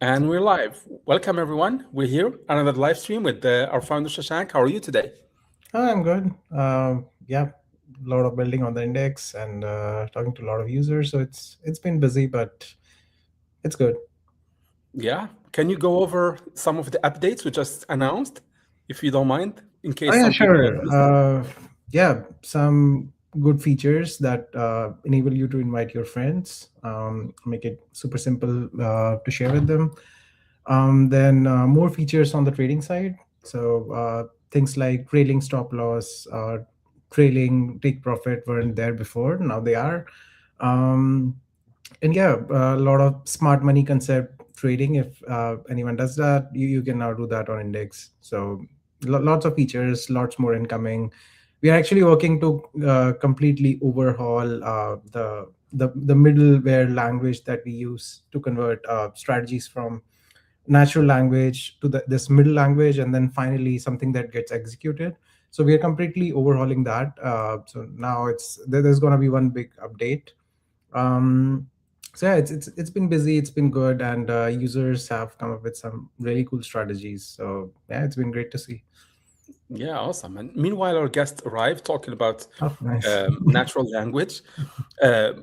And we're live. Welcome, everyone. We're here, another live stream with our founder, Shashank. How are you today? I'm good. Yeah, a lot of building on the index and talking to a lot of users. So it's been busy, but it's good. Yeah. Can you go over some of the updates we just announced, if you don't mind, in Oh case yeah, some people sure. have missed it? Yeah, some good features that enable you to invite your friends, make it super simple to share with them. Then more features on the trading side. So things like trailing stop loss, trailing take profit weren't there before. Now they are. Um, and yeah, a lot of smart money concept trading. If anyone does that, you can now do that on index. So lots of features, lots more incoming. We are actually working to completely overhaul the middleware language that we use to convert strategies from natural language to this middle language, and then finally something that gets executed. So we are completely overhauling that. So now there's going to be one big update. um, so yeah, it's been busy, it's been good, and users have come up with some really cool strategies. So yeah, it's been great to see. Yeah, awesome. And meanwhile, our guest arrived talking about Oh, nice. natural language.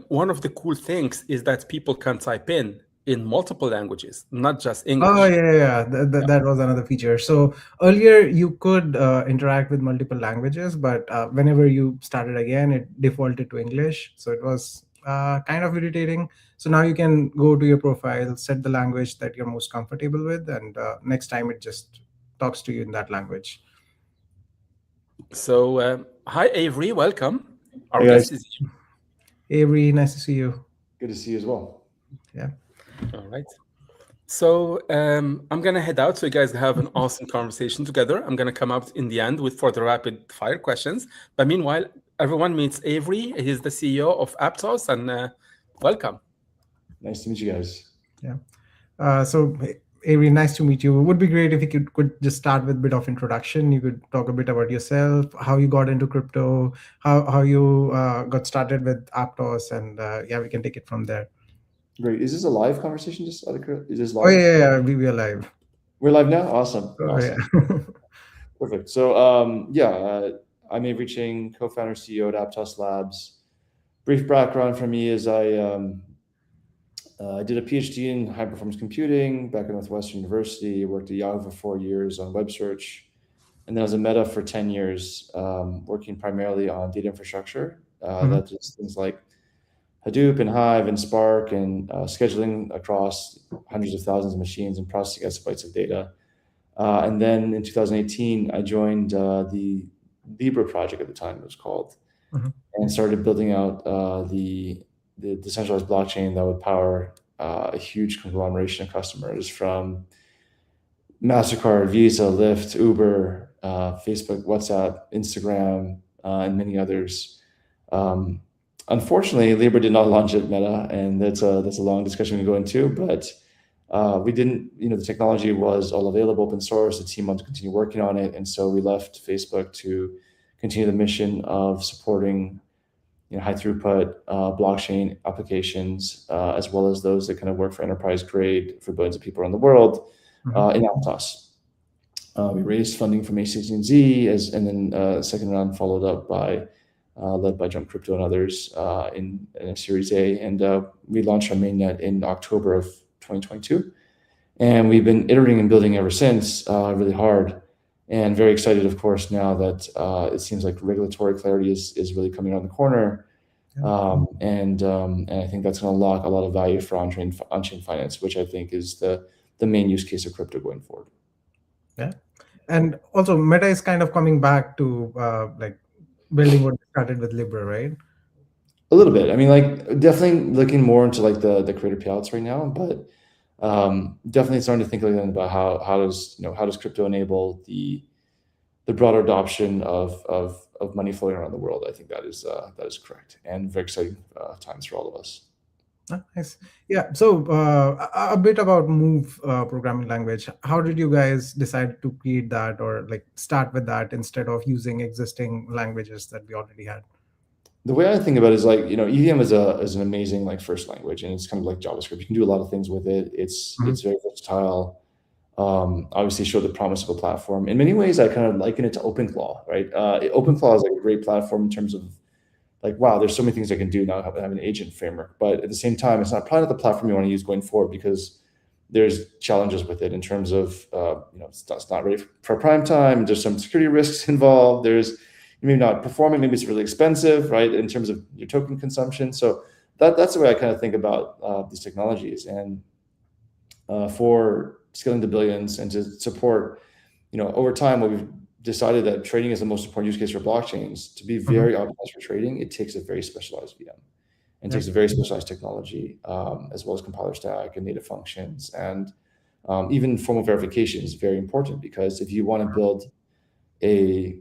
One of the cool things is that people can type in multiple languages, not just Oh English. yeah, yeah, yeah. Yeah. That was another feature. So earlier you could interact with multiple languages, but whenever you started again, it defaulted to English. So it was kind of irritating. So now you can go to your profile, set the language that you're most comfortable with, and next time it just talks to you in that language. So, hi, Avery. Welcome. Our Hey guys, guest is Avery, nice to see you. good to see you as well. Yeah. here. All right. So I'm gonna head out so you guys have an awesome conversation together. I'm gonna come out in the end with for the rapid fire questions. But meanwhile, everyone meets Avery. He's the CEO of Aptos, and welcome. Nice to meet you guys. Yeah. So, Avery, nice to meet you. It would be great if you could just start with a bit of introduction. You could talk a bit about yourself, how you got into crypto, how you got started with Aptos, and yeah, we can take it from there. Great. Is this a live conversation? Is this Oh yeah, live? yeah, yeah, we are live. We're live now. Awesome, Oh yeah. awesome, perfect. So I'm Avery Ching, co-founder CEO at Aptos Labs. Brief background for me is I did a PhD in high performance computing back at Northwestern University. Worked at Yahoo for 4 years on web search, and then I was at Meta for 10 years, working primarily on data infrastructure. Mhm. That is things like Hadoop and Hive and Spark and scheduling across hundreds of thousands of machines and processing exabytes of data. And then in 2018, I joined the Libra project at the time, it was called, Mhm. and started building out the decentralized blockchain that would power a huge conglomeration of customers from MasterCard, Visa, Lyft, Uber, Facebook, WhatsApp, Instagram, and many others. Um, Unfortunately, Libra did not launch at Meta, and that's a long discussion we go into. But we didn't, the technology was all available, open source. The team wanted to continue working on it, and so we left Facebook to continue the mission of supporting high throughput blockchain applications, as well as those that kind of work for enterprise grade for billions of people around the world Mhm. in Aptos. We raised funding from A16Z, and then second round followed up by led by Jump Crypto and others in a Series A, and we launched our mainnet in October of 2022, and we've been iterating and building ever since, really hard, and very excited, of course, now that it seems like regulatory clarity is really coming around the corner, Yeah. and I think that's going to unlock a lot of value for on-chain finance, which I think is the main use case of crypto going forward. Yeah. And also, Meta is kind of coming back to like building what started with Libra, right? A little bit. I mean, like definitely looking more into like the creator payouts right now, but definitely starting to think again about how does crypto enable the broader adoption of money flowing around the world. I think that is correct, and very exciting times for all of us. Ah, nice. Yeah. So, a bit about Move programming language. How did you guys decide to create that, or like start with that instead of using existing languages that we already had? the way I think about it is like, EVM is an amazing like first language, and it's kind of like JavaScript. You can do a lot of things with it. It's very versatile. Obviously show the promise of a platform. In many ways, I kind of liken it to OpenClaw, right? OpenClaw is like a great platform in terms of like, wow, there's so many things I can do now having an agent framework. But at the same time, it's probably not the platform you want to use going forward, because there's challenges with it in terms of, it's not ready for prime time. There's some security risks involved. There's maybe not performing. Maybe it's really expensive, right? In terms of your token consumption. So that's the way I kind of think about these technologies. And for scaling to billions and to support, over time, what we've decided that trading is the most important use case for blockchains. To be very optimized for trading, it takes a very specialized VM, and takes a very specialized technology, as well as compiler stack and native functions. And even formal verification is very important, because if you want to build a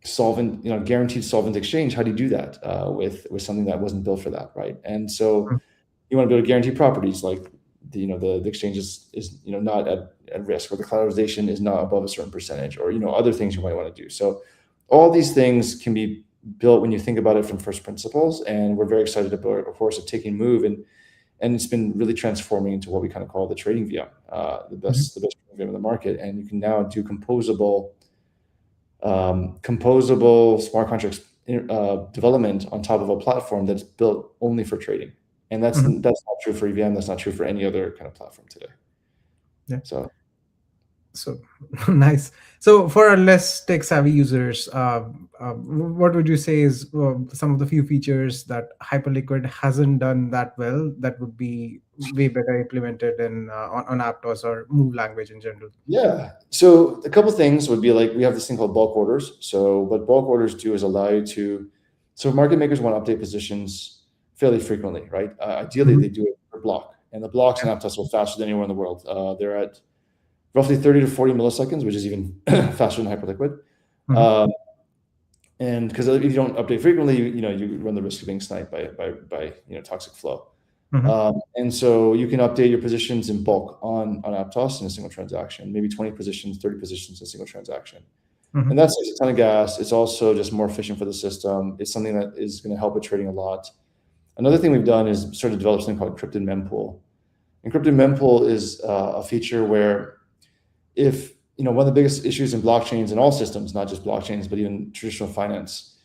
solvent, guaranteed solvent exchange, how do you do that with something that wasn't built for that, right? And so you want to build guaranteed properties, like the exchange is not at risk, or the collateralization is not above a certain percentage, or other things you might want to do. So all these things can be built when you think about it from first principles, and we're very excited about, of course, of taking Move, and it's been really transforming into what we kind of call the trading VM, the best VM in the market. And you can now do composable smart contracts development on top of a platform that's built only for trading. And that's not true for EVM. That's not true for any other kind of platform today. Yeah. So nice. So for our less tech savvy users, what would you say is some of the few features that Hyperliquid hasn't done that well that would be way better implemented on Aptos or Move language in general? Yeah. So a couple things would be like, we have this thing called bulk orders. So what bulk orders do is allow you to, so market makers want to update positions fairly frequently, right? Ideally, they do it per block, and the blocks in Aptos are faster than anywhere in the world. They're at roughly 30 to 40 milliseconds, which is even faster than Hyperliquid. And because if you don't update frequently, you run the risk of being sniped by toxic flow. And so you can update your positions in bulk on Aptos in a single transaction, maybe 20 positions, 30 positions in a single transaction. And that saves a ton of gas. It's also just more efficient for the system. It's something that is going to help with trading a lot. Another thing we've done is sort of develop something called encrypted mempool. Encrypted mempool is a feature where, if one of the biggest issues in blockchains and all systems, not just blockchains, but even traditional finance,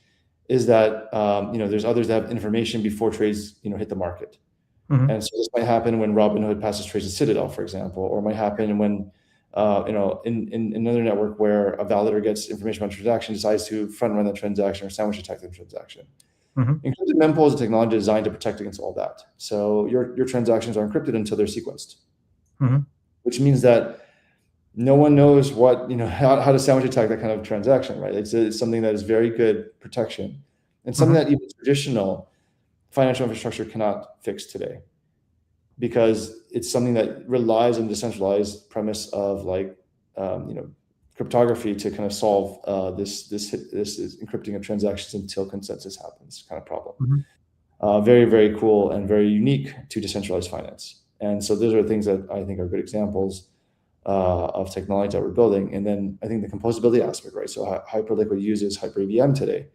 is that there's others that have information before trades hit the market. And so this might happen when Robinhood passes trades at Citadel, for example, or it might happen when in another network where a validator gets information about a transaction, decides to front run that transaction or sandwich attack the transaction. Encrypted mempool is a technology designed to protect against all that. So your transactions are encrypted until they're sequenced, which means that no one knows how to sandwich attack that kind of transaction, right? It's something that is very good protection, and something that even traditional financial infrastructure cannot fix today, because it's something that relies on the decentralized premise of cryptography to kind of solve this encrypting of transactions until consensus happens kind of problem. Very, very cool and very unique to decentralized finance. And so those are things that I think are good examples of technology that we're building. And then I think the composability aspect, right? So Hyperliquid uses Hyper EVM today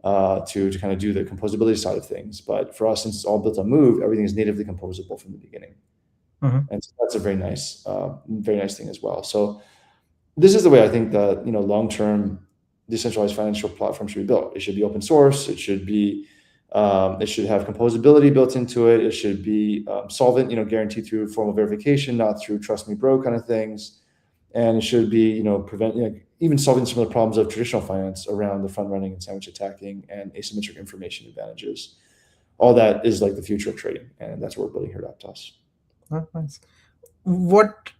to kind of do the composability side of things. But for us, since it's all built on Move, everything is natively composable from the beginning. And so that's a very nice thing as well. So this is the way I think that long-term decentralized financial platform should be built. It should be open source. It should be it should have composability built into it. It should be solvent, guaranteed through formal verification, not through trust me bro kind of things. And it should be even solving some of the problems of traditional finance around the front running and sandwich attacking and asymmetric information advantages. All that is like the future of trading, and that's what we're building here at Aptos. Nice. What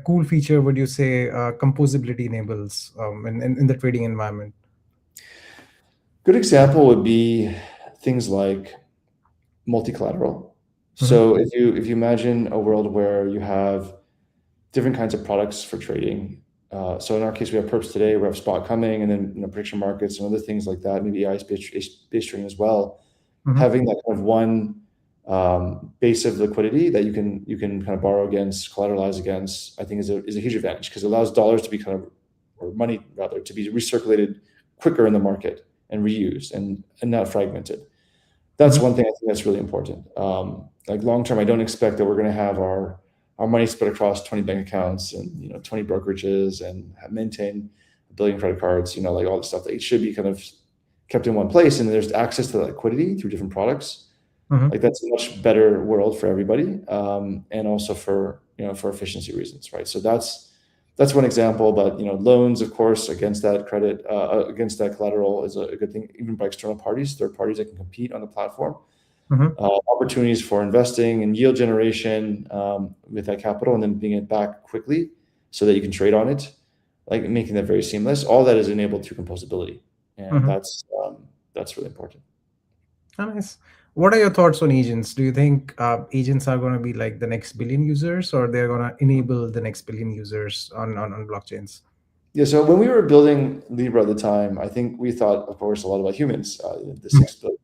cool feature would you say composability enables in the trading environment? Good example would be things like multi-collateral. So if you imagine a world where you have different kinds of products for trading. So in our case, we have perps today, we have spot coming, and then prediction markets and other things like that, maybe AI-based trading as well. Having that kind of one base of liquidity that you can kind of borrow against, collateralize against, I think is a huge advantage, because it allows dollars to be or money rather, to be recirculated quicker in the market and reused and not fragmented. That's one thing I think that's really important. Like long term, I don't expect that we're going to have our money spread across 20 bank accounts and 20 brokerages and maintain a billion credit cards. Like all the stuff that it should be kind of kept in one place, and there's access to liquidity through different products. Like that's a much better world for everybody, and also for for efficiency reasons, right? So that's one example. But loans, of course, against that credit, against that collateral is a good thing, even by external parties, third parties that can compete on the platform. Opportunities for investing and yield generation with that capital, and then bringing it back quickly so that you can trade on it, like making that very seamless. All that is enabled through composability, and that's really important. Nice. What are your thoughts on agents? Do you think agents are going to be like the next billion users, or they're going to enable the next billion users on blockchains? Yeah, so when we were building Libra at the time, I think we thought, of course, a lot about humans, the 6 billion,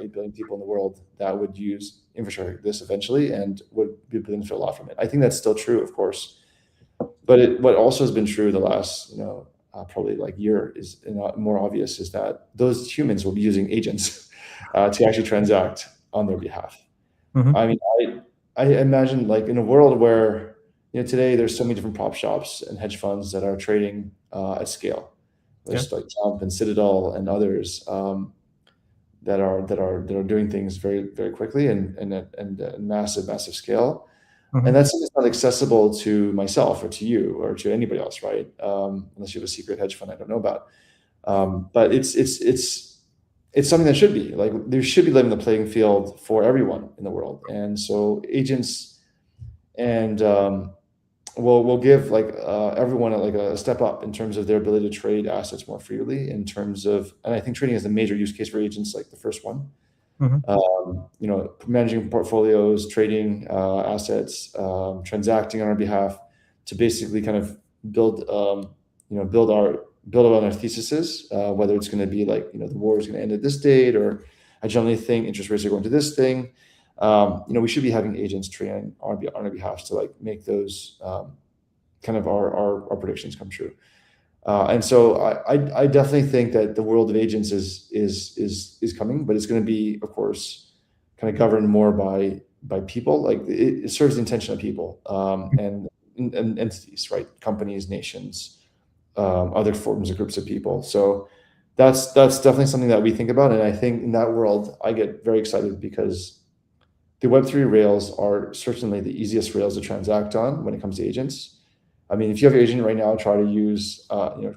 8 billion people in the world that would use infrastructure like this eventually and would benefit a lot from it. I think that's still true, of course. But what also has been true the last, probably like year is more obvious is that those humans will be using agents to actually transact on their behalf. I mean, I imagine like in a world where today there's so many different prop shops and hedge funds that are trading at scale. There's like Jump and Citadel and others that are doing things very very quickly and at massive scale. And that's not accessible to myself or to you or to anybody else, right? Unless you have a secret hedge fund I don't know about. But it's something that should be like there should be leveling the playing field for everyone in the world. And so agents and will give like everyone like a step up in terms of their ability to trade assets more freely. In terms of, and I think trading is a major use case for agents, like the first one. Managing portfolios, trading assets, transacting on our behalf to basically kind of build on our theses, whether it's going to be like the war is going to end at this date, or I generally think interest rates are going to this thing. We should be having agents trading on our behalf to like make those kind of our predictions come true. And so I definitely think that the world of agents is coming, but it's going to be, of course, kind of governed more by people. Like it serves the intention of people and entities, right? Companies, nations, other forms of groups of people. So that's definitely something that we think about. And I think in that world, I get very excited because the Web3 rails are certainly the easiest rails to transact on when it comes to agents. I mean, if you have your agent right now, try to use,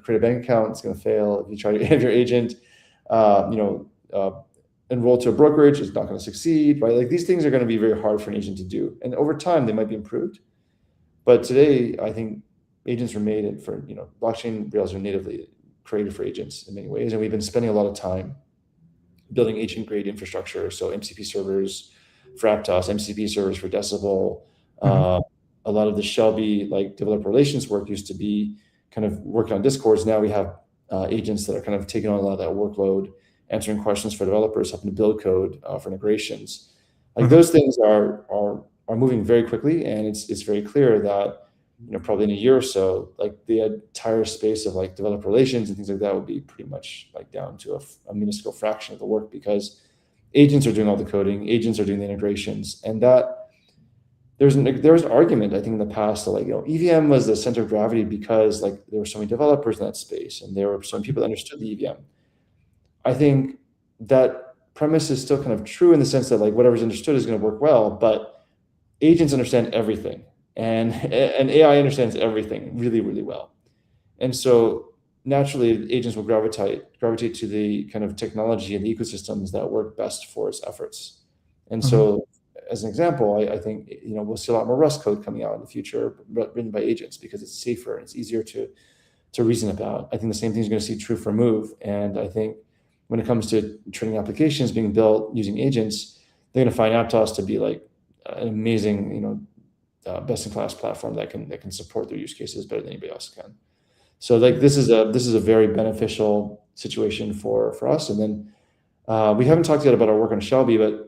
create a bank account, it's going to fail. If you try to have your agent, enroll to a brokerage, it's not going to succeed, right? Like these things are going to be very hard for an agent to do. And over time, they might be improved. But today, I think agents are made for, blockchain rails are natively created for agents in many ways. And we've been spending a lot of time building agent-grade infrastructure. So MCP servers for Aptos, MCP servers for Decibel. A lot of the Shelby like developer relations work used to be kind of working on Discords. Now we have agents that are kind of taking on a lot of that workload, answering questions for developers, helping to build code for integrations. Like those things are moving very quickly, and it's very clear that probably in a year or so, like the entire space of like developer relations and things like that would be pretty much like down to a minuscule fraction of the work, because agents are doing all the coding, agents are doing the integrations, and that there was an argument, I think, in the past that like EVM was the center of gravity because like there were so many developers in that space and there were some people that understood the EVM. I think that premise is still kind of true in the sense that like whatever's understood is going to work well, but agents understand everything, and AI understands everything really, really well. And so naturally, agents will gravitate to the kind of technology and the ecosystems that work best for its efforts. And so, as an example, I think we'll see a lot more Rust code coming out in the future, written by agents, because it's safer and it's easier to reason about. I think the same thing is going to see true for Move, and I think when it comes to trading applications being built using agents, they're going to find Aptos to be like an amazing, best-in-class platform that can support their use cases better than anybody else can. So like this is a very beneficial situation for us. And then we haven't talked yet about our work on Shelby, but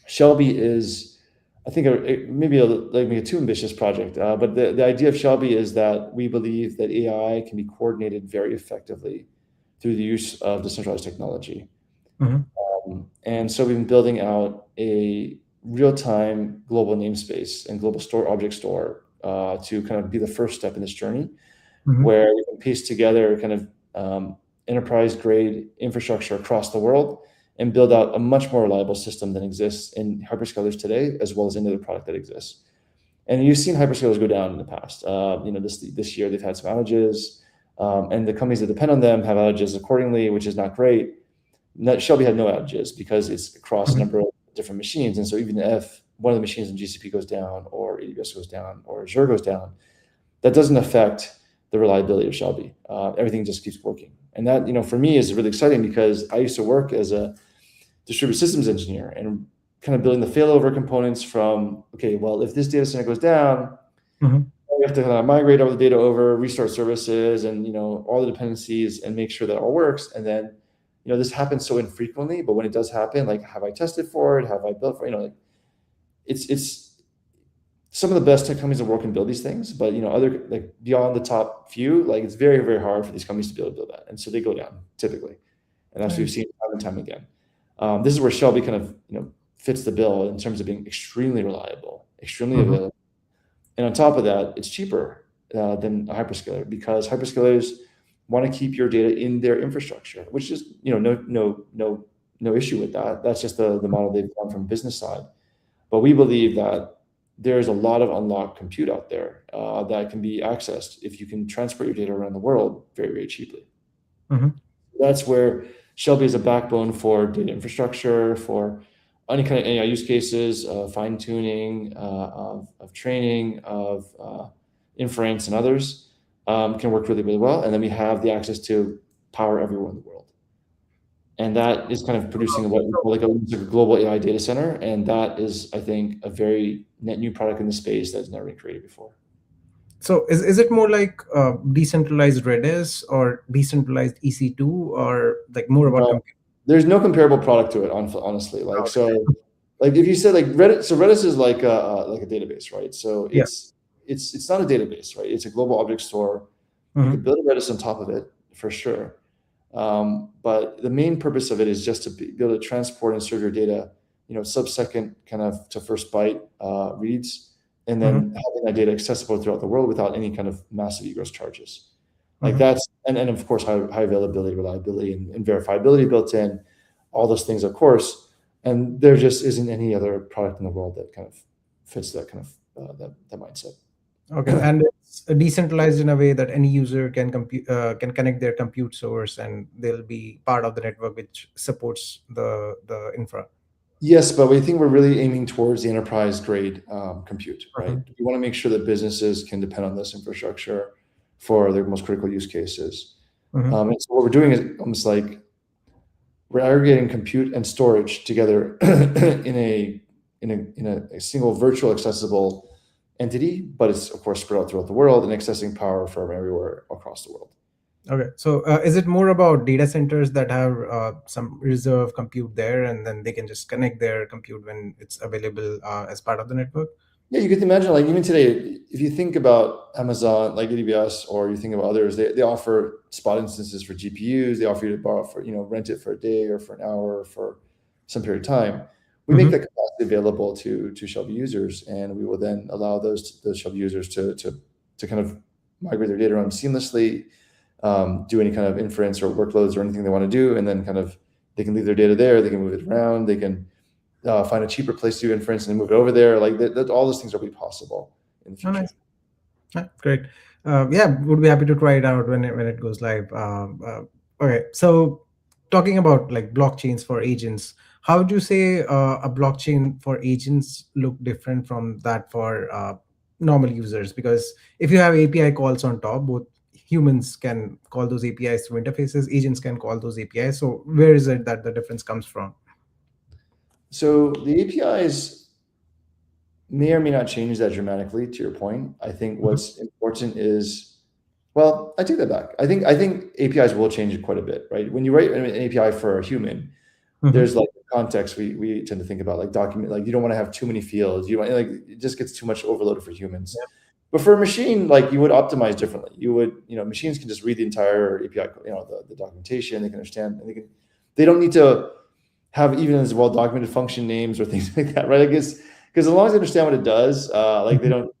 Shelby is, I think, maybe a too ambitious project. But the idea of Shelby is that we believe that AI can be coordinated very effectively through the use of decentralized technology. Mhm. And so we've been building out a real-time global namespace and global store object store to kind of be the first step in this journey, Mhm. where we can piece together kind of enterprise-grade infrastructure across the world and build out a much more reliable system than exists in hyperscalers today, as well as any other product that exists. And you've seen hyperscalers go down in the past. This year they've had some outages, and the companies that depend on them have outages accordingly, which is not great. Shelby had no outages because it's across a Mhm. number of different machines. And so even if one of the machines in GCP goes down, or AWS goes down, or Azure goes down, that doesn't affect the reliability of Shelby. Everything just keeps working. And that, for me is really exciting because I used to work as a distributed systems engineer and kind of building the failover components from, okay, well, if this data center goes down, Mhm. we have to kind of migrate all the data over, restart services, and all the dependencies, and make sure that it all works. And then, this happens so infrequently, but when it does happen, like, have I tested for it? Have I built for like it's some of the best tech companies in the world can build these things, but other, like, beyond the top few, like, it's very, very hard for these companies to be able to build that, and so they go down typically, and that's what we've seen time and time again. This is where Shelby kind of fits the bill in terms of being extremely reliable, extremely Mhm. available. And on top of that, it's cheaper than a hyperscaler because hyperscalers want to keep your data in their infrastructure, which is no issue with that. That's just the model they've done from business side. But we believe that there's a lot of unlocked compute out there that can be accessed if you can transport your data around the world very, very cheaply. Mhm. That's where Shelby is a backbone for data infrastructure, for any kind of AI use cases, fine tuning, of training, of inference, and others can work really, really well. And then we have the access to power everywhere in the world. And that is kind of producing what we call like a global AI data center. And that is, I think, a very net new product in the space that's never been created before. So is it more like decentralized Redis or decentralized EC2 or like more about No, compute? there's no comparable product to it, honestly. Like, so, like, if you said like Reddit, so Redis is like a database, right? So Yeah. it's not a database, right? It's a global object store. You could Mhm. build a Redis on top of it for sure. But the main purpose of it is just to be able to transport and serve your data, sub-second kind of to first byte reads, and Mhm. then having that data accessible throughout the world without any kind of massive egress charges. Like, Mhm. that's, and of course, high availability, reliability, and verifiability built in, all those things, of course. And there just isn't any other product in the world that kind of fits that kind of that mindset. Okay, and it's decentralized in a way that any user can connect their compute source, and they'll be part of the network which supports the infra. Yes, but we think we're really aiming towards the enterprise grade compute, right? Mhm. We want to make sure that businesses can depend on this infrastructure for their most critical use cases. Mhm. And so what we're doing is almost like we're aggregating compute and storage together in a single virtual accessible entity, but it's of course spread out throughout the world and accessing power from everywhere across the world. Okay, so is it more about data centers that have some reserve compute there, and then they can just connect their compute when it's available as part of the network? Yeah, you can imagine, like, even today, if you think about Amazon, like AWS, or you think about others, they offer spot instances for GPUs. They offer you to borrow for, rent it for a day or for an hour or for some period of time. We make Mhm. that capacity available to Shelby users, and we will then allow those Shelby users to kind of migrate their data around seamlessly, do any kind of inference or workloads or anything they want to do, and then kind of they can leave their data there. They can move it around. They can find a cheaper place to do inference and then move it over there. Like, all those things will be possible in the Oh, future. nice. Great. Yeah, would be happy to try it out when it goes live. Okay, so talking about like blockchains for agents, how would you say a blockchain for agents look different from that for normal users? Because if you have API calls on top, both humans can call those APIs through interfaces, agents can call those APIs. So where is it that the difference comes from? So the APIs may or may not change that dramatically. To your point, I think Mhm. what's important is, well, I take that back. I think APIs will change quite a bit, right? When you write an API for a human, Mhm. there's like context we tend to think about, like document, like you don't want to have too many fields. You want, like, it just gets too much overloaded for humans. But for a machine, like you would optimize differently. You would, machines can just read the entire API, the documentation. They can understand, and they don't need to have even as well documented function names or things like that, right? I guess because as long as they understand what it does, like they don't.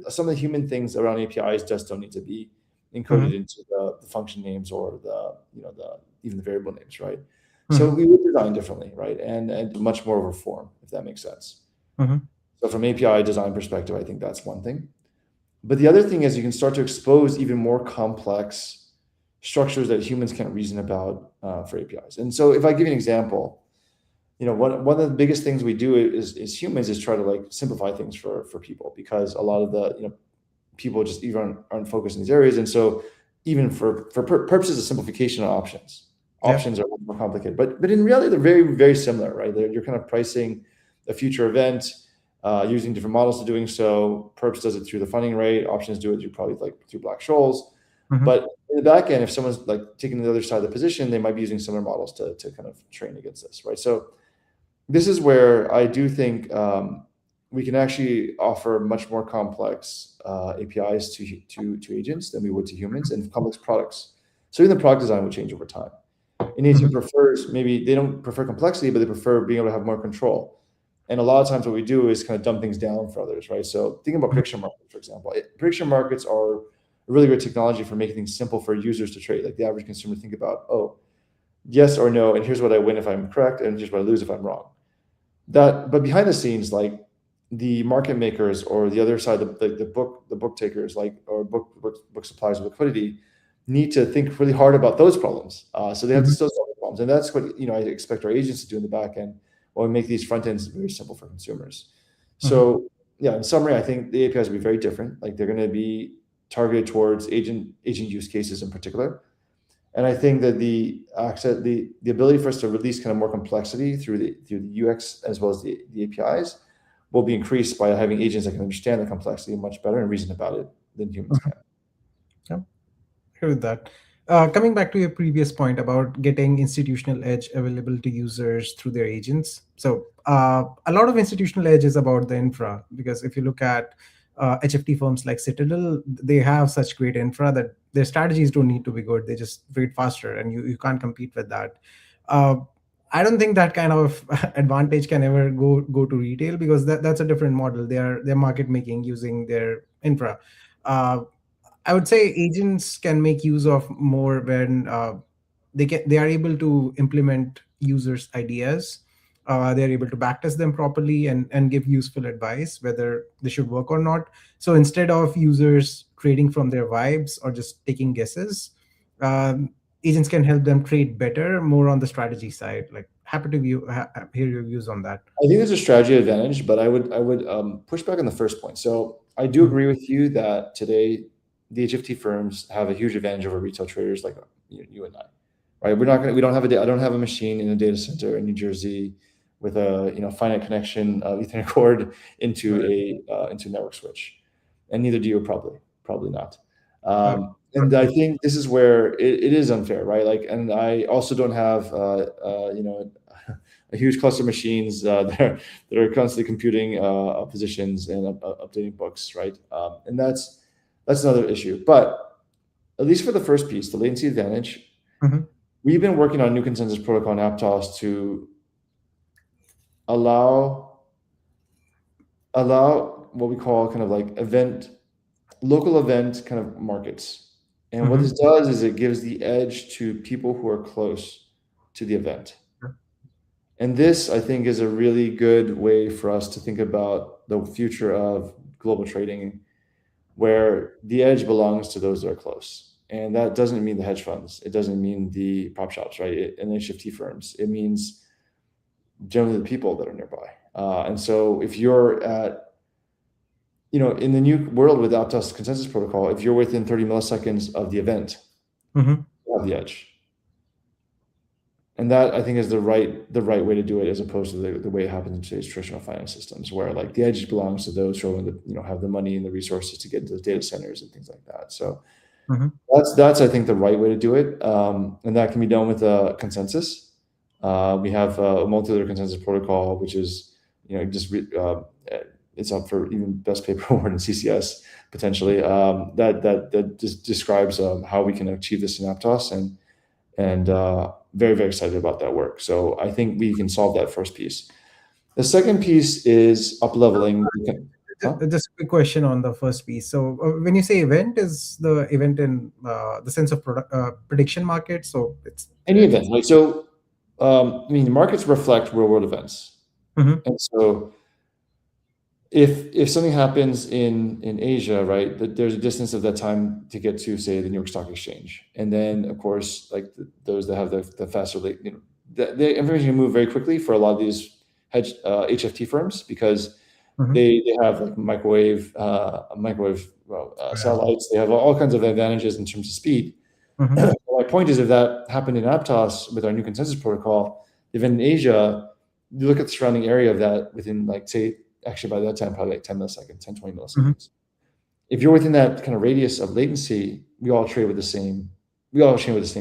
Some of the human things around APIs just don't need to be encoded into the function names or even the variable names, right? So we would design differently, right? And much more over form, if that makes sense. So from API design perspective, I think that's one thing. But the other thing is you can start to expose even more complex structures that humans can't reason about for APIs. And so if I give you an example, one of the biggest things we do is humans is try to like simplify things for people, because a lot of the people just even aren't focused in these areas. And so even for purposes of simplification of options are a little more complicated, but in reality they're very, very similar, right? You're kind of pricing a future event using different models to doing so. Perps does it through the funding rate. Options do it through Black-Scholes. But in the back end, if someone's like taking the other side of the position, they might be using similar models to kind of train against this, right? So this is where I do think we can actually offer much more complex APIs to agents than we would to humans, and complex products. So even the product design will change over time. An agent prefers, maybe they don't prefer complexity, but they prefer being able to have more control. And a lot of times what we do is kind of dumb things down for others, right? So thinking about prediction markets, for example. Prediction markets are a really great technology for making things simple for users to trade. Like the average consumer think about, oh, yes or no, and here's what I win if I'm correct, and here's what I lose if I'm wrong. But behind the scenes, like the market makers or the other side, the book takers, or book suppliers of liquidity, need to think really hard about those problems. So they have to still solve the problems, and that's what I expect our agents to do in the back end while we make these front ends very simple for consumers. So yeah, in summary, I think the APIs will be very different. Like they're going to be targeted towards agent use cases in particular. And I think that the ability for us to release kind of more complexity through the UX as well as the APIs will be increased by having agents that can understand the complexity much better and reason about it than humans can. Yeah, agree with that. Coming back to your previous point about getting institutional edge available to users through their agents. So a lot of institutional edge is about the infra, because if you look at HFT firms like Citadel, they have such great infra that their strategies don't need to be good. They just trade faster, and you can't compete with that. I don't think that kind of advantage can ever go to retail, because that's a different model. They're market making using their infra. I would say agents can make use of more when they are able to implement users' ideas. They're able to backtest them properly and give useful advice whether they should work or not. So instead of users trading from their vibes or just taking guesses, agents can help them trade better, more on the strategy side. Like, happy to hear your views on that. I think there's a strategy advantage, but I would push back on the first point. So I do agree with you that today the HFT firms have a huge advantage over retail traders like you and I, right? I don't have a machine in a data center in New Jersey with a finite connection of Ethernet cord into a network switch, and neither do you, probably not. And I think this is where it is unfair, right? Like, and I also don't have a huge cluster of machines that are constantly computing positions and updating books, right? And that's another issue. But at least for the first piece, the latency advantage, we've been working on a new consensus protocol in Aptos to allow what we call kind of like local event kind of markets. And what this does is it gives the edge to people who are close to the event. And this, I think, is a really good way for us to think about the future of global trading, where the edge belongs to those that are close. And that doesn't mean the hedge funds. It doesn't mean the prop shops, right? And the HFT firms. It means generally the people that are nearby. And so if you're at, in the new world with Aptos consensus protocol, if you're within 30 milliseconds of the event, you have the edge. And that, I think, is the right way to do it, as opposed to the way it happens in today's traditional finance systems, where like the edge belongs to those who are willing to have the money and the resources to get into the data centers and things like that. So that's I think the right way to do it, and that can be done with a consensus. We have a multi-layer consensus protocol, which is it's up for even best paper award in CCS potentially. That just describes how we can achieve this in Aptos, and very, very excited about that work. So I think we can solve that first piece. The second piece is up leveling. Just a quick question on the first piece. So when you say event, is the event in the sense of prediction market? So it's any event, right? So I mean, the markets reflect real world events, and so if something happens in Asia, right, there's a distance of that time to get to, say, the New York Stock Exchange, and then of course, like those that have the faster, the information can move very quickly for a lot of these HFT firms, because they have like microwave satellites. They have all kinds of advantages in terms of speed. My point is, if that happened in Aptos with our new consensus protocol, even in Asia, you look at the surrounding area of that within, like, say, actually by that time, probably like 10 milliseconds, 10, 20 milliseconds. If you're within that kind of radius of latency, we all chain with the same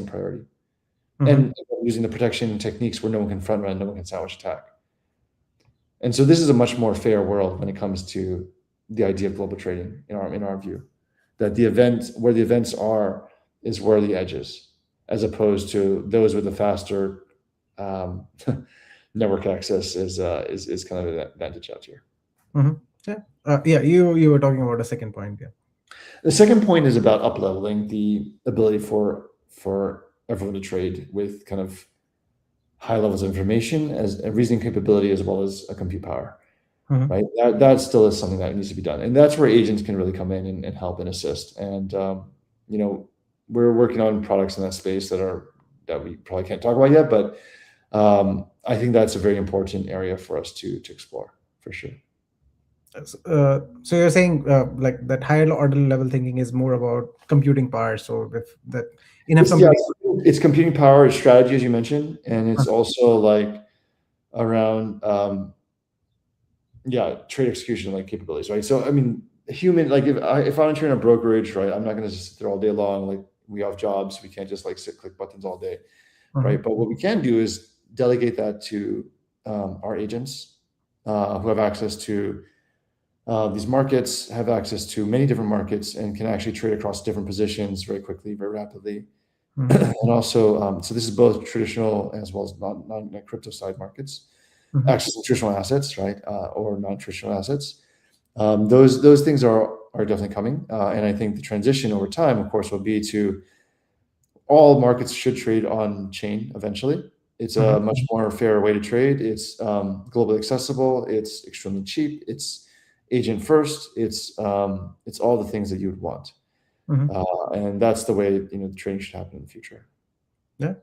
priority. And using the protection techniques where no one can front run, no one can sandwich attack. And so this is a much more fair world when it comes to the idea of global trading in our view, that where the events are is where the edge is, as opposed to those with the faster network access is kind of an advantage out here. You were talking about a second point. The second point is about up leveling the ability for everyone to trade with kind of high levels of information, as a reasoning capability, as well as a compute power. Right? That still is something that needs to be done, and that's where agents can really come in and help and assist. And we're working on products in that space that we probably can't talk about yet, but I think that's a very important area for us to explore, for sure. So you're saying like that higher order level thinking is more about computing power. So if that enough it's computing power, it's strategy, as you mentioned, and it's also like around trade execution, like capabilities, right? So I mean, human, like if I'm entering a brokerage, right, I'm not going to just sit there all day long. Like, we have jobs, we can't just like click buttons all day, right? But what we can do is delegate that to our agents who have access to these markets, have access to many different markets, and can actually trade across different positions very quickly, very rapidly. And also, so this is both traditional as well as non-crypto side markets, access to traditional assets, right, or non-traditional assets. Those things are definitely coming, and I think the transition over time, of course, will be to all markets should trade on chain eventually. It's a much more fair way to trade. It's globally accessible. It's extremely cheap. It's agent first. It's all the things that you would want, and that's the way the trading should happen in the future. Yeah,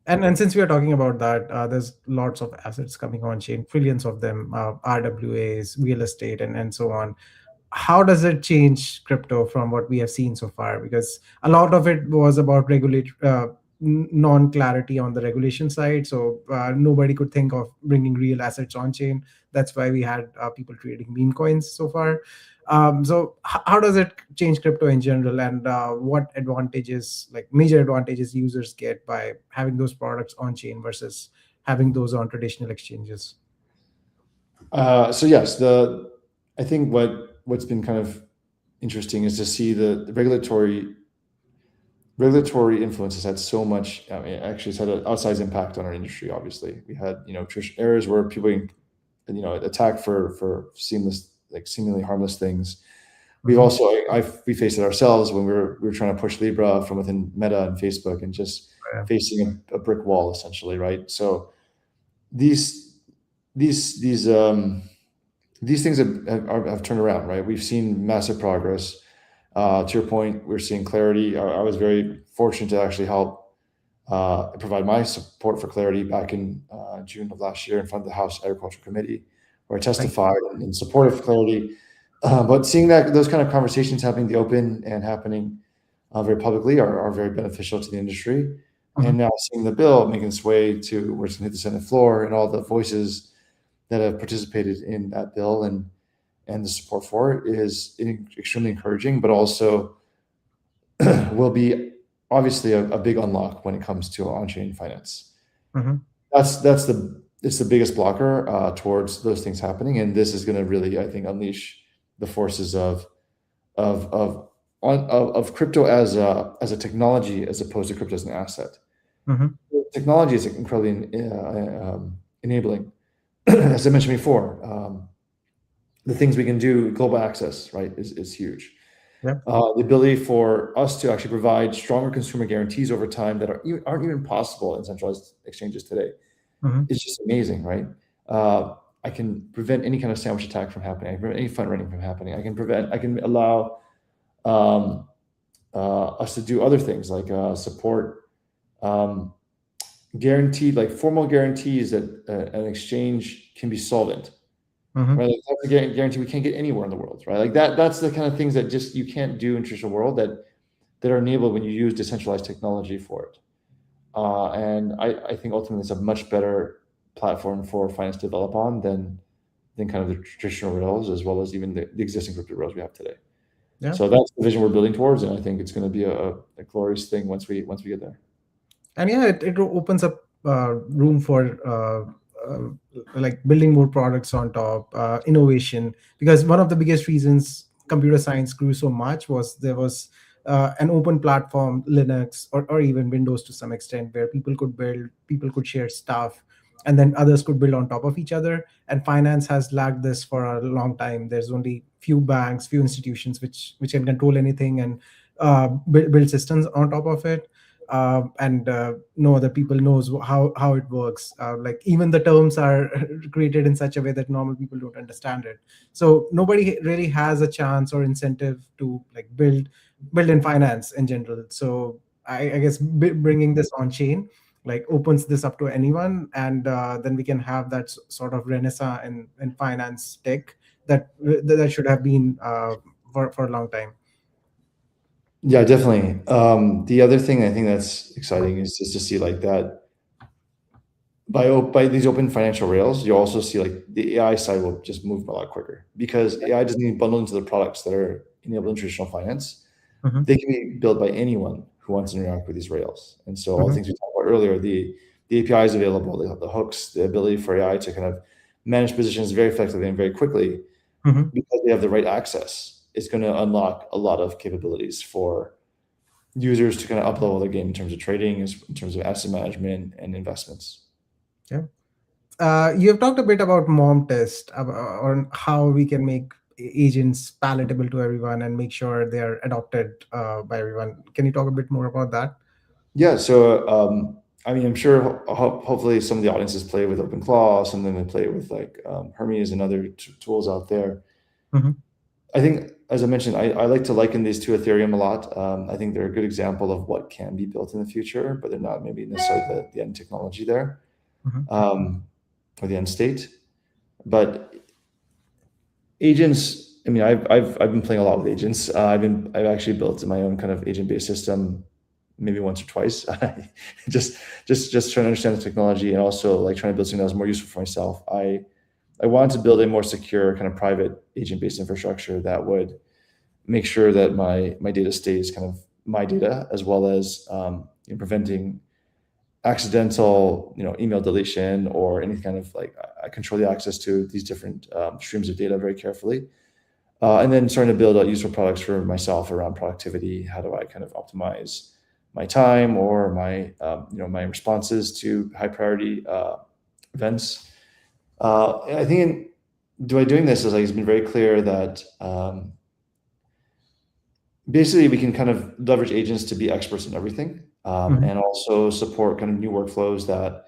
and since we are talking about that, there's lots of assets coming on chain, trillions of them, RWAs, real estate, and so on. How does it change crypto from what we have seen so far? Because a lot of it was about non-clarity on the regulation side. So nobody could think of bringing real assets on chain. That's why we had people trading meme coins so far. So how does it change crypto in general, and what advantages, like major advantages, users get by having those products on chain versus having those on traditional exchanges? So yes, I think what's been kind of interesting is to see the regulatory influence has had so much. I mean, actually, it's had an outsized impact on our industry. Obviously, we had areas where people attack for seemingly harmless things. We've also we faced it ourselves when we were trying to push Libra from within Meta and Facebook, and just facing a brick wall, essentially, right? So these things have turned around, right? We've seen massive progress. To your point, we're seeing Clarity. I was very fortunate to actually help provide my support for Clarity back in June of last year in front of the House Agriculture Committee, where I testified in support of Clarity. But seeing those kind of conversations happening in the open and happening very publicly are very beneficial to the industry. And now seeing the bill making its way to where it's going to hit the Senate floor, and all the voices that have participated in that bill and the support for it is extremely encouraging, but also will be obviously a big unlock when it comes to on-chain finance. That's it's the biggest blocker towards those things happening. And this is going to really, I think, unleash the forces of of of crypto as a technology as opposed to crypto as an asset. Mhm. Technology is incredibly enabling. As I mentioned before, the things we can do, global access, right, is huge. Yeah. The ability for us to actually provide stronger consumer guarantees over time that aren't even possible in centralized exchanges today Mhm. is just amazing, right? I can prevent any kind of sandwich attack from happening. I can prevent any fund running from happening. I can allow um, us to do other things like support um, guaranteed, like formal guarantees that an exchange can be solvent, Mhm. right? Like that's a guarantee we can't get anywhere in the world, right? Like that's the kind of things that just you can't do in traditional world that are enabled when you use decentralized technology for it. And I think ultimately it's a much better platform for finance to develop on than kind of the traditional rails, as well as even the existing crypto rails we have today. Yeah. So that's the vision we're building towards, and I think it's going to be a glorious thing once we get there. And yeah, it opens up room for uh, like building more products on top, innovation, because one of the biggest reasons computer science grew so much was there was an open platform, Linux, or even Windows to some extent, where people could build, people could share stuff, and then others could build on top of each other. And finance has lacked this for a long time. There's only few banks, few institutions which can control anything and build systems on top of it. And no other people knows how it works. Like even the terms are created in such a way that normal people don't understand it. So nobody really has a chance or incentive to like build in finance in general. So I guess bringing this on chain like opens this up to anyone, and then we can have that sort of renaissance in finance tech that should have been for a long time. Yeah, definitely. The other thing I think that's exciting is just to see like that by these open financial rails, you also see like the AI side will just move a lot quicker because AI doesn't even bundle into the products that are enabled in traditional finance. Mhm. They can be built by anyone who wants to interact with these rails. And so all the Mhm. things we talked about earlier, the APIs available, the hooks, the ability for AI to kind of manage positions very effectively and very quickly Mhm. because they have the right access is going to unlock a lot of capabilities for users to kind of up-level their game in terms of trading, in terms of asset management and investments. Yeah. You have talked a bit about mom test on how we can make agents palatable to everyone and make sure they are adopted by everyone. Can you talk a bit more about that? Yeah, so I mean, I'm sure hopefully some of the audiences play with OpenClaw, some of them play with like Hermes and other tools out there. Mhm. I think, as I mentioned, I like to liken these to Ethereum a lot. I think they're a good example of what can be built in the future, but they're not maybe necessarily the end technology there, Mhm. or the end state. But agents, I mean, I've been playing a lot with agents. I've actually built my own kind of agent based system, maybe once or twice. just just trying to understand the technology and also like trying to build something that was more useful for myself. I wanted to build a more secure kind of private agent based infrastructure that would make sure that my data stays kind of my data, as well as preventing accidental email deletion or any kind of like I control the access to these different streams of data very carefully. And then starting to build out useful products for myself around productivity. How do I kind of optimize my time or my my responses to high priority events? And I think by doing this is like it's been very clear that basically we can kind of leverage agents to be experts in everything, Mhm. and also support kind of new workflows that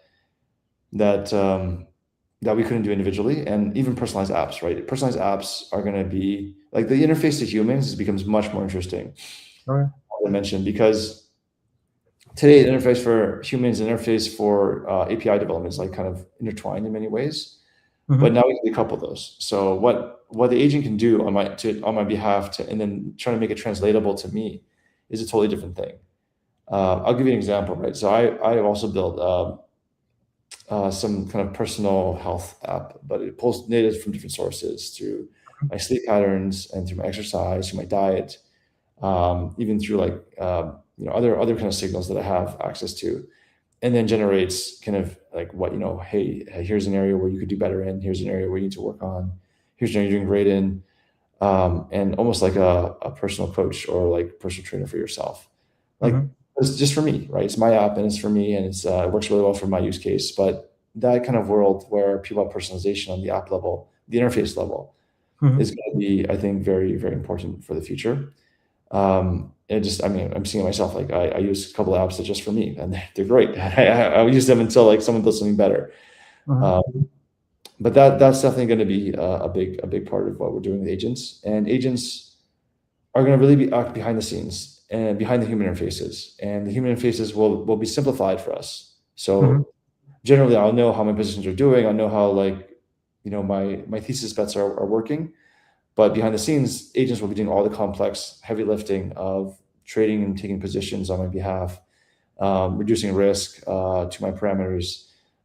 that we couldn't do individually, and even personalized apps, right? Personalized apps are going to be like the interface to humans becomes much more interesting, Okay. as I mentioned, because today the interface for humans and interface for API development is like kind of intertwined in many ways, but Mhm. now we can decouple those. So what the agent can do on my behalf to and then trying to make it translatable to me is a totally different thing. I'll give you an example, right? So I have also built some kind of personal health app, but it pulls data from different sources through my sleep patterns and through my exercise, through my diet, even through like other kind of signals that I have access to, and then generates kind of like what, hey, here's an area where you could do better in, here's an area where you need to work on, here's an area you're doing great in, and almost like a personal coach or like personal trainer for yourself. Like Mhm. it's just for me, right? It's my app and it's for me, and it works really well for my use case. But that kind of world where people have personalization on the app level, the interface level, is Mhm. going to be, I think, very, very important for the future. And just, I mean, I'm seeing it myself. Like I use a couple of apps that are just for me, and they're great. I'll use them until like someone builds something better. Mhm. Um, but that's definitely going to be a big part of what we're doing with agents. And agents are going to really be act behind the scenes and behind the human interfaces, and the human interfaces will be simplified for us. Mhm. So generally, I'll know how my positions are doing. I'll know how, like, my thesis bets are working. But behind the scenes, agents will be doing all the complex, heavy lifting of trading and taking positions on my behalf, reducing risk to my parameters,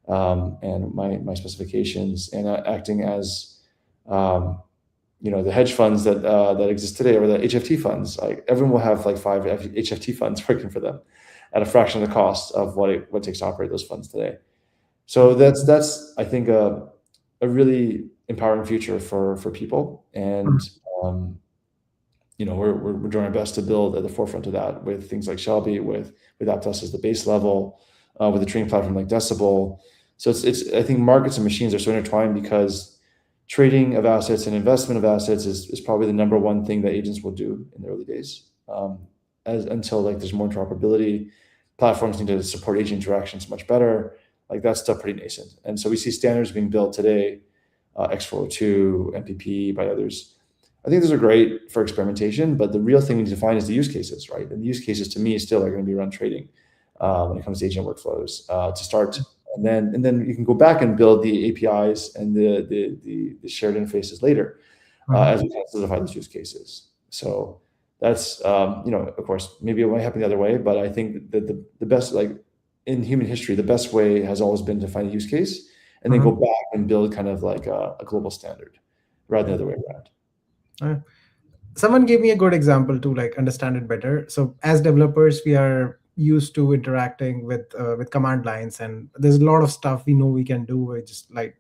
and my specifications, and acting as the hedge funds that exist today, or the HFT funds. Like everyone will have like five HFT funds working for them at a fraction of the cost of what it takes to operate those funds today. So that's I think a really empowering future for people, and um, we're doing our best to build at the forefront of that with things like Shelby, with Aptos as the base level, with a trading platform like Decibel. So it's I think markets and machines are so intertwined, because trading of assets and investment of assets is probably the number one thing that agents will do in the early days. As until like there's more interoperability, platforms need to support agent interactions much better. Like that's still pretty nascent, and so we see standards being built today, X402, MPP by others. I think those are great for experimentation, but the real thing we need to find is the use cases, right? And the use cases to me still are going to be around trading, when it comes to agent workflows to start, and then you can go back and build the APIs and the shared interfaces later, Mhm. as we kind of solidify those use cases. So that's of course, maybe it might happen the other way, but I think that the best, like in human history, the best way has always been to find a use case and then go Mhm. back and build kind of like a global standard rather than the other way around. Uh, Someone gave me a good example to like understand it better. So as developers, we are used to interacting with command lines, and there's a lot of stuff we know we can do with just like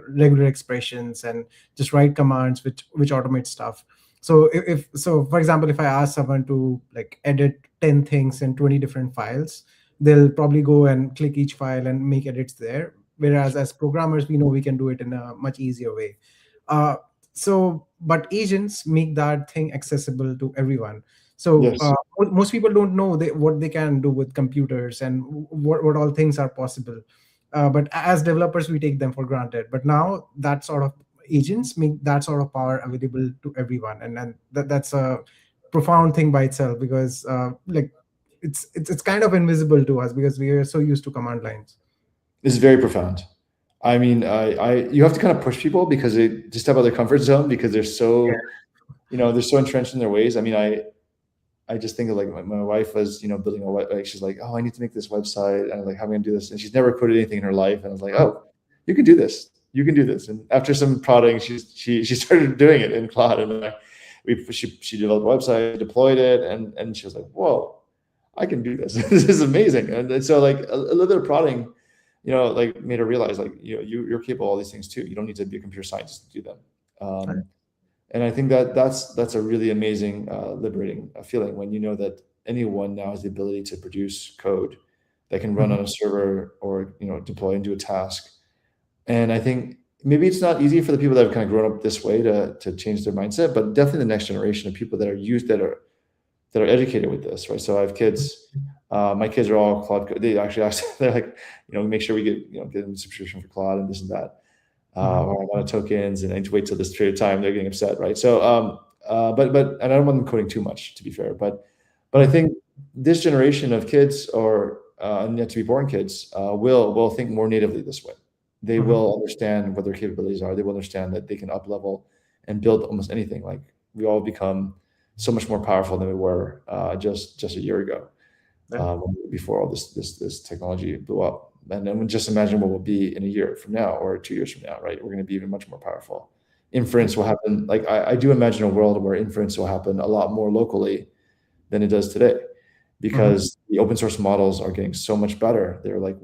regular expressions and just write commands which automate stuff. So so for example, if I ask someone to like edit 10 things in 20 different files, they'll probably go and click each file and make edits there, whereas as programmers we know we can do it in a much easier way. uh, but agents make that thing accessible to everyone. So Yes. most people don't know what they can do with computers and what all things are possible. But as developers we take them for granted, but now that sort of agents make that sort of power available to everyone, and that's a profound thing by itself, because like it's kind of invisible to us because we are so used to command lines. It's very profound. I mean, you have to kind of push people because they just step out of their comfort zone, because they're so entrenched in their ways. I mean, I just think of like my wife was, building like she's like, oh, I need to make this website, and I'm like, how am I gonna do this? And she's never coded anything in her life, and I was like, oh, you can do this, you can do this. And after some prodding, she started doing it in Cloud, and she developed a website, deployed it, and she was like, whoa, I can do this. This is amazing. And so like a little bit of prodding, like made her realize like, you're capable of all these things too. You don't need to be a computer scientist to do them. Right. And I think that's a really amazing, liberating feeling when you know that anyone now has the ability to produce code that can run Mhm. on a server, or deploy and do a task. And I think maybe it's not easy for the people that have kind of grown up this way to change their mindset, but definitely the next generation of people that are educated with this, right? So I have kids. My kids are all Claude. They actually ask, they're like, make sure we get them a subscription for Claude and this and that, Mhm. or I want tokens, and I need to wait till this period of time. They're getting upset, right? So, but and I don't want them coding too much, to be fair. But I Mhm. think this generation of kids, or yet to be born kids, will think more natively this way. They Mhm. will understand what their capabilities are. They will understand that they can up level and build almost anything. Like we all become so much more powerful than we were just a year ago, Yeah. before all this technology blew up. And then just imagine what we'll be in a year from now or 2 years from now, right? We're going to be even much more powerful. Yeah. Inference will happen. Like I do imagine a world where inference will happen a lot more locally than it does today, Mhm. because the open source models are getting so much better. They're like,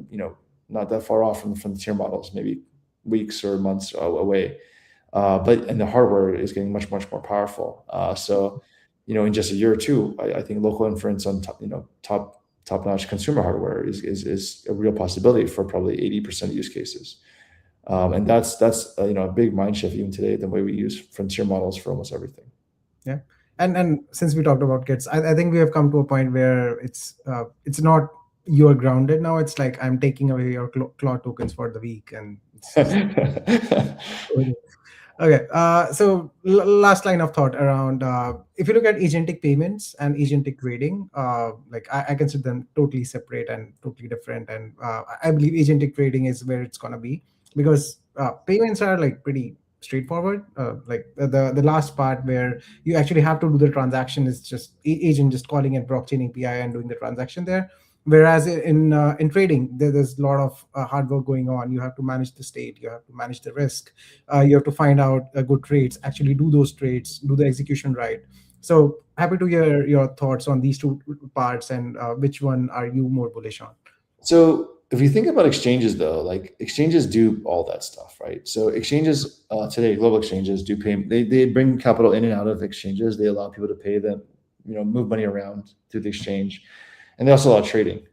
not that far off from the tier models, maybe weeks or months away. And the hardware is getting much more powerful. So, in just a year or two, I think local inference on top notch consumer hardware is a real possibility for probably 80% of use cases. And that's a big mind shift even today, the way we use frontier models for almost everything. Yeah. And since we talked about kits, I think we have come to a point where it's not you're grounded now. It's like I'm taking away your claw tokens for the week, and it's just okay. So last line of thought around if you look at agentic payments and agentic trading, like I consider them totally separate and totally different. And I believe agentic trading is where it's gonna be, because payments are like pretty straightforward. Like the last part where you actually have to do the transaction is just agent just calling a blockchain API and doing the transaction there. Whereas in trading, there's a lot of hard work going on. You have to manage the state, you have to manage the risk, you have to find out good trades, actually do those trades, do the execution right. So happy to hear your thoughts on these two parts, and which one are you more bullish on? So if you think about exchanges, though, like exchanges do all that stuff, right? So exchanges today, global exchanges do pay. They bring capital in and out of exchanges. They allow people to pay them, move money around through the exchange, and they also allow trading.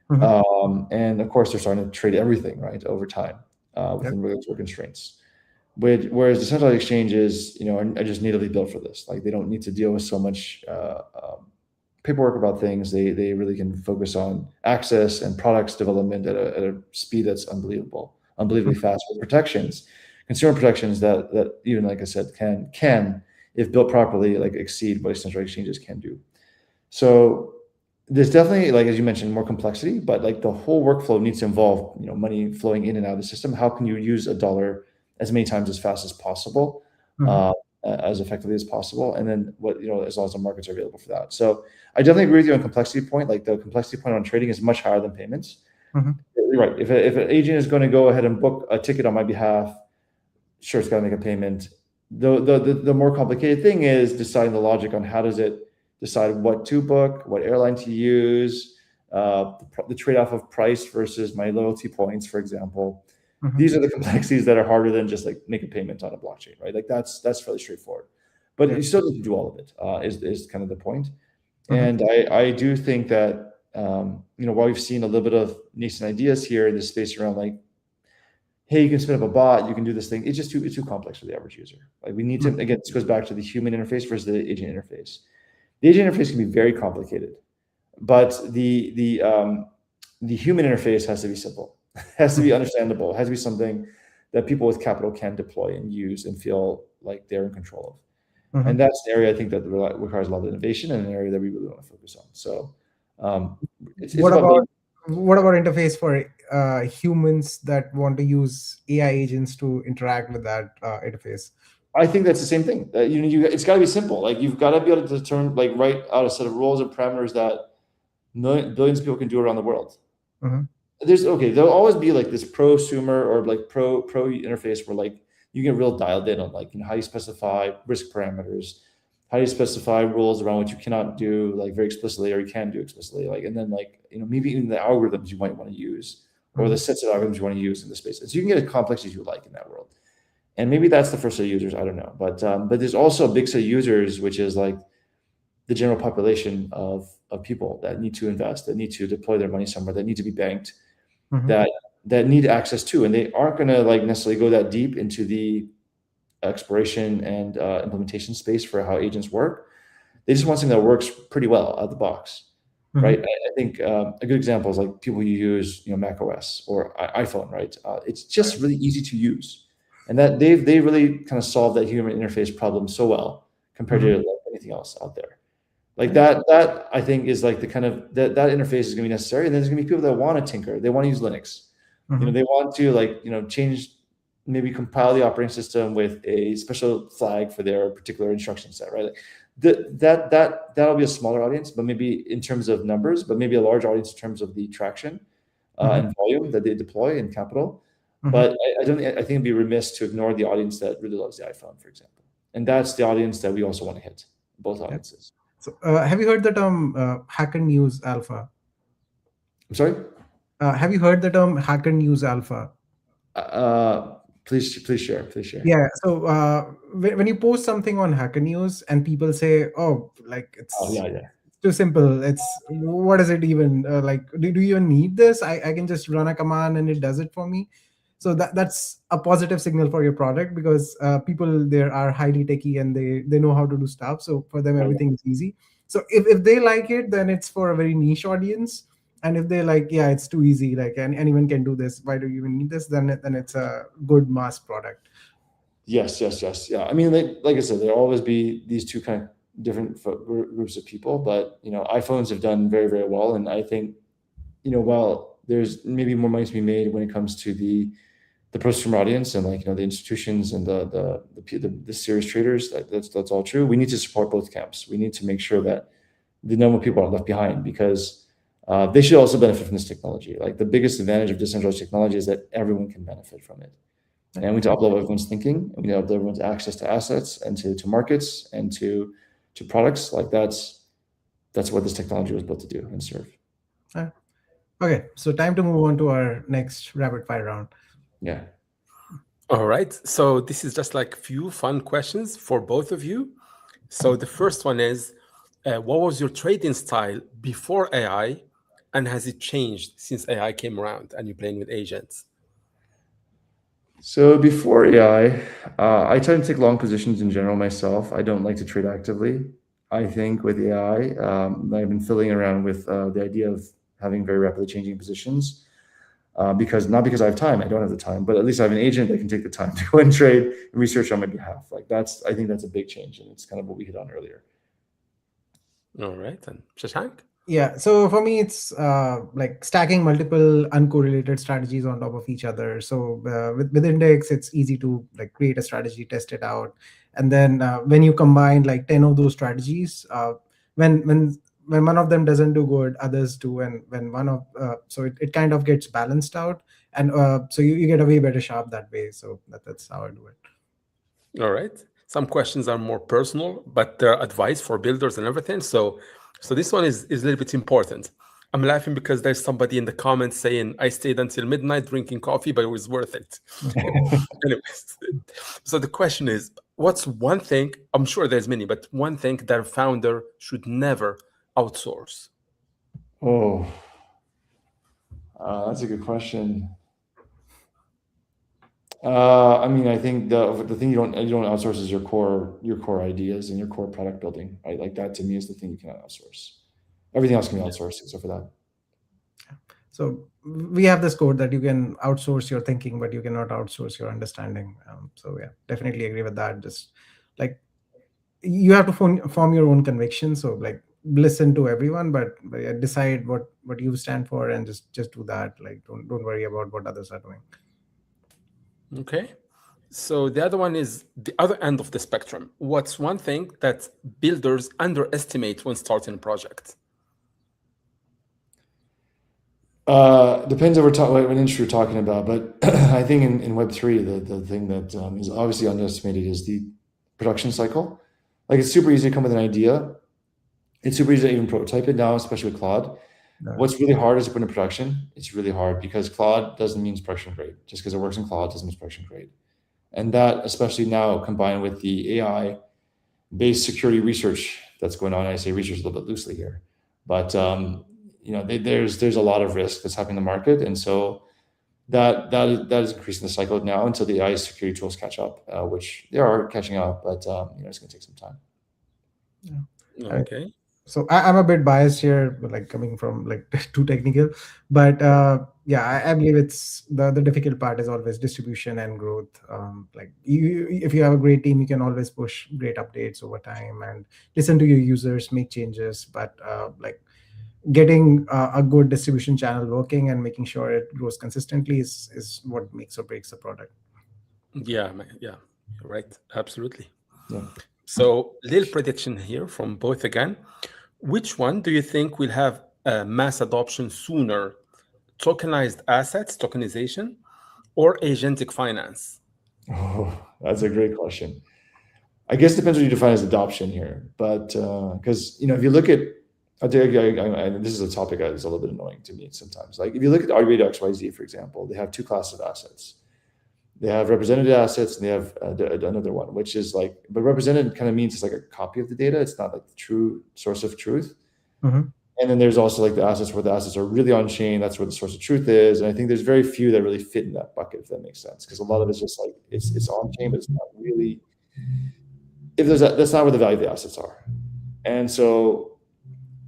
And of course, they're starting to trade everything, right, over time within regulatory constraints. Whereas decentralized exchanges, are just natively built for this. Like they don't need to deal with so much paperwork about things. They really can focus on access and products development at a speed that's unbelievably fast, with consumer protections that even, like I said, can, if built properly, like exceed what decentralized exchanges can do. So there's definitely, like as you mentioned, more complexity, but like the whole workflow needs to involve money flowing in and out of the system. How can you use a dollar as many times as fast as possible, as effectively as possible, and then as long as the markets are available for that. So I definitely agree with you on complexity point. Like the complexity point on trading is much higher than payments. You're right. If an agent is going to go ahead and book a ticket on my behalf, sure, it's got to make a payment. The more complicated thing is deciding the logic on how does it decide what to book, what airline to use, the trade-off of price versus my loyalty points, for example. These are the complexities that are harder than just like make a payment on a blockchain, right? Like that's fairly straightforward, but you still need to do all of it. Is kind of the point. And I do think that while we've seen a little bit of nascent ideas here in this space around like, hey, you can spin up a bot, you can do this thing. It's too complex for the average user. Like we need to, again, this goes back to the human interface versus the agent interface. The agent interface can be very complicated, but the human interface has to be simple, has to be understandable, has to be something that people with capital can deploy and use and feel like they're in control of. And that's an area I think that requires a lot of innovation, and an area that we really want to focus on. So what about interface for humans that want to use AI agents to interact with that interface? I think that's the same thing. It's got to be simple. Like you've got to be able to determine, like write out a set of rules and parameters that billions of people can do around the world. There'll always be like this prosumer or like pro interface where like you get real dialed in on like how you specify risk parameters, how you specify rules around what you cannot do like very explicitly or you can do explicitly, like, and then like maybe even the algorithms you might want to use or the sets of algorithms you want to use in the space. So you can get as complex as you like in that world. And maybe that's the first set of users. I don't know, but there's also a big set of users, which is like the general population of people that need to invest, that need to deploy their money somewhere, that need to be banked, that need access to, and they aren't going to like necessarily go that deep into the exploration and implementation space for how agents work. They just want something that works pretty well out of the box, right? I think a good example is like people who use Mac OS or iPhone, right? It's just really easy to use. And that they really kind of solved that human interface problem so well compared to like anything else out there. Like that I think is like the kind of that interface is going to be necessary. And then there's going to be people that want to tinker. They want to use Linux. They want to like change, maybe compile the operating system with a special flag for their particular instruction set, right? Like that'll be a smaller audience, but maybe in terms of numbers, but maybe a large audience in terms of the traction and volume that they deploy in capital. But I think it'd be remiss to ignore the audience that really loves the iPhone, for example. And that's the audience that we also want to hit, both audiences. So have you heard the term Hacker News Alpha? I'm sorry? Have you heard the term Hacker News Alpha? Please share. Please share. Yeah. So when you post something on Hacker News and people say, "Oh, like Oh it's yeah, yeah. too simple. It's what is it even like? Do you even need this? I can just run a command and it does it for me." So that's a positive signal for your product because people there are highly techy and they know how to do stuff. So for them, Right. everything is easy. So if they like it, then it's for a very niche audience. And if they like, yeah, it's too easy, like and anyone can do this. Why do you even need this? Then it's a good mass product. Yes, yes, yes. Yeah. I mean, like I said, there'll always be these two kind of different groups of people, but iPhones have done very, very well, and I think while there's maybe more money to be made when it comes to the prosumer audience and like the institutions and the serious traders, that's all true. We need to support both camps. We need to make sure that the normal people aren't left behind because they should also benefit from this technology. Like the biggest advantage of decentralized technology is that everyone can benefit from it. And we need to uplevel everyone's thinking. And we need to uplevel everyone's access to assets and to markets and to products. Like that's what this technology was built to do and serve. Uh, Okay, so time to move on to our next rapid fire round. Yeah. All right. So this is just like few fun questions for both of you. So the first one is, what was your trading style before AI, and has it changed since AI came around and you're playing with agents? So before AI, I tend to take long positions in general myself. I don't like to trade actively. I think with AI, I've been fiddling around with the idea of having very rapidly changing positions. Because not because I have time, I don't have the time, but at least I have an agent that can take the time to go and trade and research on my behalf. Like I think that's a big change, and it's kind of what we hit on earlier. All right. And Shashank? Yeah, so for me, it's like stacking multiple uncorrelated strategies on top of each other. So with Index, it's easy to like create a strategy, test it out, and then when you combine like 10 of those strategies, when when when one of them doesn't do good, others do, and when one of so it kind of gets balanced out, and so you get a way better sharp that way. So that's how I do it. All right. Some questions are more personal, but they're advice for builders and everything. So this one is a little bit important. I'm laughing because there's somebody in the comments saying I stayed until midnight drinking coffee, but it was worth it. Anyways, so the question is, what's one thing? I'm sure there's many, but one thing that a founder should never outsource. Oh, that's a good question. I mean, I think the thing you don't outsource is your core ideas and your core product building. Right, like that to me is the thing you cannot outsource. Everything else can be outsourced except for that. So we have this code that you can outsource your thinking, but you cannot outsource your understanding. So yeah, definitely agree with that. Just like you have to form your own conviction. So like listen to everyone, but yeah, decide what you stand for and just do that. Like don't worry about what others are doing. Okay. So the other one is the other end of the spectrum. What's one thing that builders underestimate when starting a project? Depends on what industry you're talking about, but I think in Web3, the thing that is obviously underestimated is the production cycle. Like it's super easy to come with an idea. It's super easy to even prototype it now, especially with Claude. Uh, What's really hard is to put in production. It's really hard because Claude doesn't mean it's production grade. Just because it works in Claude doesn't mean it's production grade. And that, especially now, combined with the AI-based security research that's going on, I say research a little bit loosely here, but there's a lot of risk that's happening in the market, and so that is increasing the cycle now until the AI security tools catch up, which they are catching up, but it's going to take some time. yeah. Okay. So I'm a bit biased here, like coming from like too technical, but yeah, I believe it's the difficult part is always distribution and growth. Like if you have a great team, you can always push great updates over time and listen to your users, make changes. But like getting a good distribution channel working and making sure it grows consistently is what makes or breaks the product. Yeah, yeah, you're right. Absolutely. Yeah. So, little prediction here from both again. Which one do you think will have mass adoption sooner? Tokenized assets, tokenization, or agentic finance? Oh, that's a great question. I guess it depends what you define as adoption here, but because if you look at And this is a topic that is a little bit annoying to me sometimes. Like if you look at RBA XYZ, for example, they have two classes of assets. They have represented assets and they have another one, which is like, but represented kind of means it's like a copy of the data. It's not like the true source of truth. Mhm. And then there's also like the assets where the assets are really on chain. That's where the source of truth is. And I think there's very few that really fit in that bucket, if that makes sense. Because a lot of it's just like it's on chain, but it's not really. If that's not where the value of the assets are. And so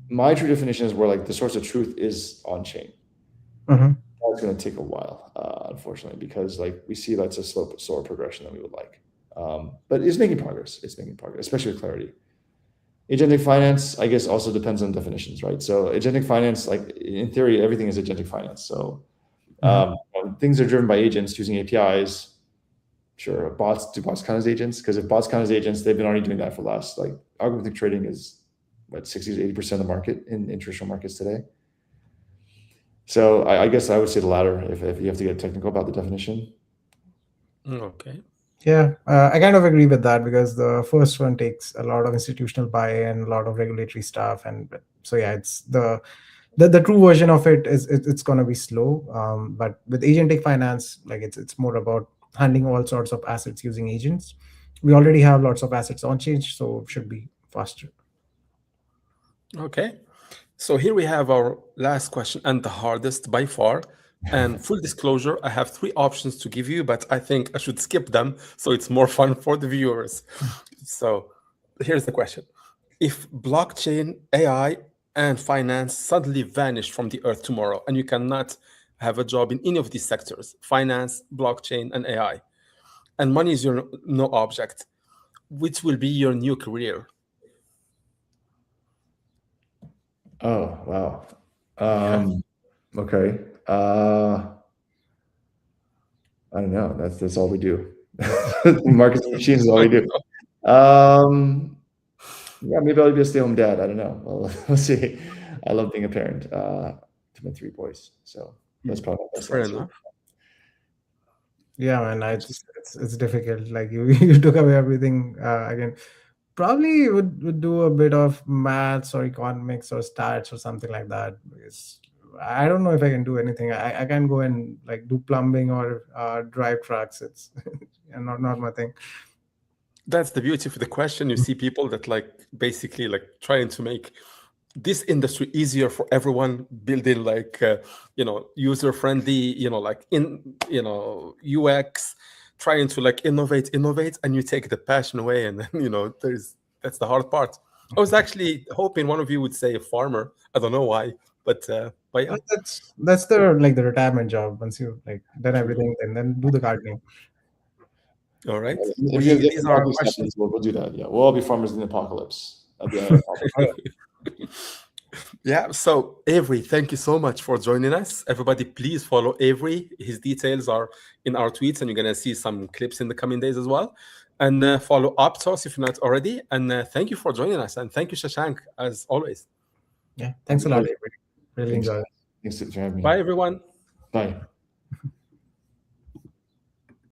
my true definition is where like the source of truth is on chain. Mhm. That's going to take a while, unfortunately, because like we see that's a slower progression than we would like. But it's making progress. It's making progress, especially with Clarity. Agentic finance, I guess, also depends on definitions, right? So agentic finance, like in theory, everything is agentic finance. So when things are driven by agents using APIs. Sure, do bots count as agents? Because if bots count as agents, they've been already doing that for the last, like, algorithmic trading is what, 60 to 80% of the market in traditional markets today. So I guess I would say the latter if you have to get technical about the definition. Okay. Yeah, I kind of agree with that because the first one takes a lot of institutional buy-in, a lot of regulatory stuff, and so yeah, it's the true version of it is it's going to be slow. But with agentic finance, like it's more about handling all sorts of assets using agents. We already have lots of assets on chain, so it should be faster. Okay. So here we have our last question and the hardest by far. And full disclosure, I have three options to give you, but I think I should skip them so it's more fun for the viewers. So here's the question. If blockchain, AI, and finance suddenly vanish from the earth tomorrow, and you cannot have a job in any of these sectors, finance, blockchain, and AI, and money is your no object, which will be your new career? Oh, wow. Yeah. Okay. I don't know. That's all we do. Marketing machines is all we do. Yeah, maybe I'll be a stay-home dad. I don't know. Well, we'll see. I love being a parent to my three boys. So that's probably my best Fair answer. enough. Yeah, man, it's difficult. Like you took away everything again. Probably would do a bit of maths or economics or stats or something like that because I don't know if I can do anything. I can go and like do plumbing or drive trucks. It's not my thing. That's the beauty of the question. You see people that like basically like trying to make this industry easier for everyone, building like user friendly, like UX, trying to like innovate, and you take the passion away, and then that's the hard part. I was actually hoping one of you would say a farmer. I don't know why, but yeah. But that's the the retirement job. Once you like done everything, and then do the gardening. All right. If you have These are our different questions. we'll do that. Yeah, we'll all be farmers in the apocalypse. At the end of the apocalypse. Yeah. So Avery, thank you so much for joining us. Everybody, please follow Avery. His details are in our tweets, and you're gonna see some clips in the coming days as well. And follow Aptos if you're not already. And thank you for joining us. And thank you, Shashank, as always. Yeah, thanks a lot, Avery. Really Thanks. enjoy it. Thanks for having me. Bye, everyone. Bye.